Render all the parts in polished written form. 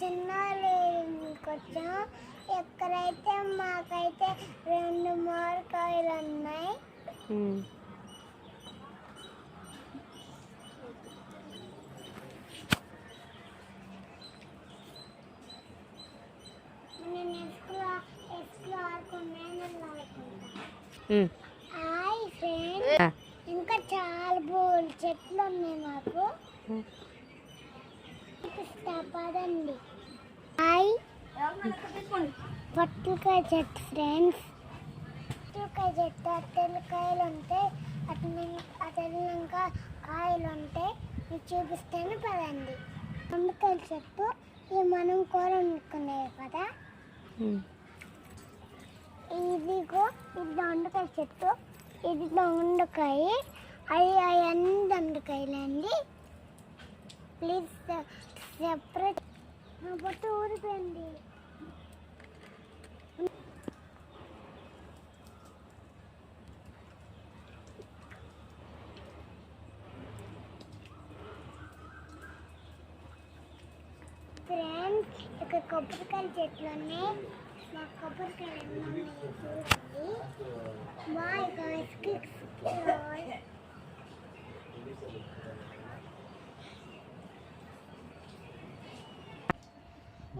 చిన్నకి వచ్చాం. ఎక్కడైతే మాకైతే 2 మామిడికాయలు ఉన్నాయి. నేను ఎస్కులో హాయ్ ఫ్రెండ్స్, ఇంకా చాలా బోల్ చెట్లు ఉన్నాయి మాకు. పదండి. హాయ్ పొట్లకాయ చెట్టు ఫ్రెండ్స్. పొట్లకాయ చెట్టు తెల్లకాయలు ఉంటాయి, అటెళ్ళాక కాయలు ఉంటాయి. మీకు చూపిస్తాను పదండి. దొండకాయ చెట్టు ఇది మనం కూర వండుకునేవి కదా. ఇదిగో ఇది దొండకాయ చెట్టు, ఇది దొండకాయ. అవన్నీ దొండకాయలండి. Please separate. నా బొట్టు ఊరిపోయింది. ఫ్రెండ్స్, ఇక్కడ కొబ్బరికాయల చెట్లు ఉన్నాయి. మా కొబ్బరికాయలు ఎన్ని ఉన్నాయి చూడండి. బాయ్ గాయ్స్,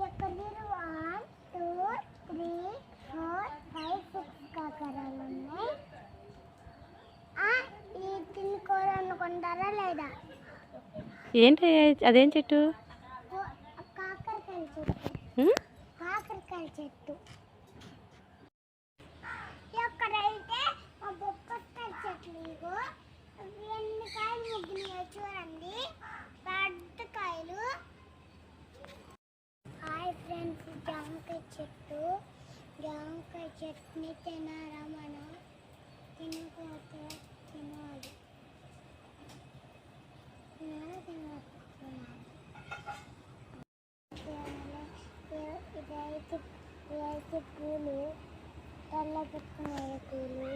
ఎక్కడ 1 2 3 4 5 6 కాకరాలు ఉన్నాయి. ఈ తిని కూర అనుకుంటారా లేదా? ఏంటి అదేం చెట్టు? కాకరకాయ చెట్టు. ఎక్కడైతే బొక్కకాయ చెట్లు. ఇగో ఎన్ని కాయలు ముగ్గులు చూడండి, పెద్ద కాయలు. హాయ్ ఫ్రెండ్స్, జామకాయ చెట్టుని తినారా? మనం తినకపోతే తినాలి. ఇదైతే పూలు, తెల్ల పెట్టుకునే పూలు.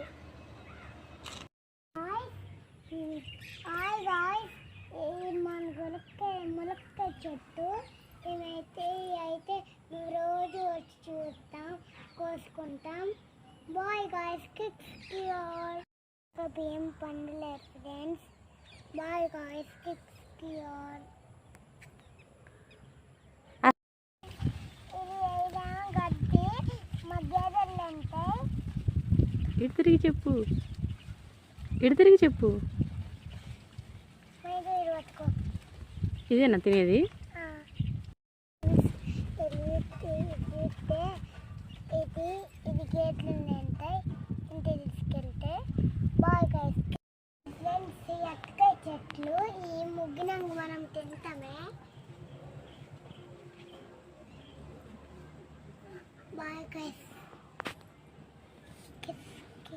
హాయ్ గాయ్స్, ఇది మన ములక్కాయ చెట్టు. ఇవైతే మేము రోజు వచ్చి చూస్తాం, కోసుకుంటాం. Bye guys, kicks all. ఏం పండలేదు friends. Bye guys, kicks all. ఇటు తిరిగి చెప్పు. ఇదేనా తినేది? ఇది గేట్లు ఉంటాయి, ఇంటికి తీసుకెళ్తే. Bye guys. ఫ్రెండ్స్, ఈ అట్టకాయ చెట్లు ఈ ముగ్గినంగా మనం తింటామే. Bye guys.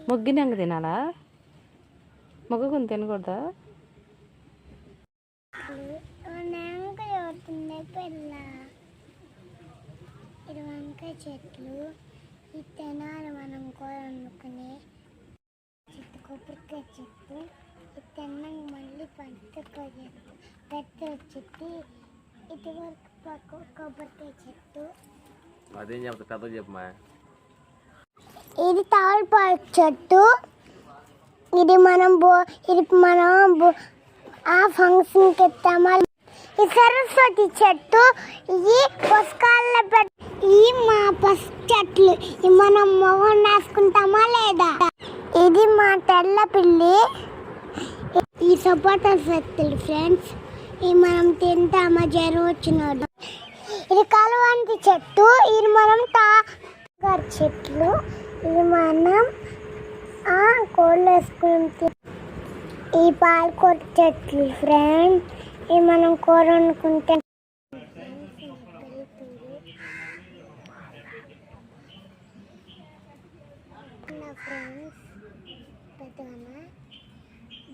మొగ్గినంగ తినాలా? మొగ్గకొని తినకూడదా? ఇది వంకాయ చెట్లు. ఇది తినాలి మనం కూర వండుకుని. కొబ్బరికాయ చెట్టు. ఇది తిన్నాక మళ్ళీ పెద్ద చెట్టు. ఇటువరకు కొబ్బరికాయ చెట్టు. అదేం చెప్తా పెద్ద చెప్పమా. ఇది తమలపాకు చెట్టు. ఇది మనం ఆ ఫంక్షన్కి ఎత్తామా. ఈ సరస్వతి చెట్టు. ఈ పుస్తకాల్లో ఈ మా పసుపు చెట్లు. ఇవి మనం మొహం రాసుకుంటామా లేదా? ఇది మా తెల్ల పిల్లి. ఈ సపోటా చెట్లు ఫ్రెండ్స్. ఇవి మనం తింటామా జ్వరం వచ్చినోడు. ఇది కలవంతి చెట్టు. ఇది మనం చెట్లు. ఇది మనం కోళ్ళు వేసుకుంటే. ఈ పాలకూర చెట్లు ఫ్రెండ్స్. ఇవి మనం కూర వండుకుంటే. ఫ్రెండ్స్ పెద్దగా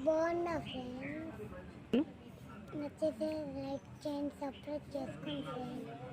బాగున్నా ఫ్రెండ్స్. నచ్చితే లైక్ చేయండి, సబ్స్క్రైబ్ చేసుకోండి ఫ్రెండ్స్.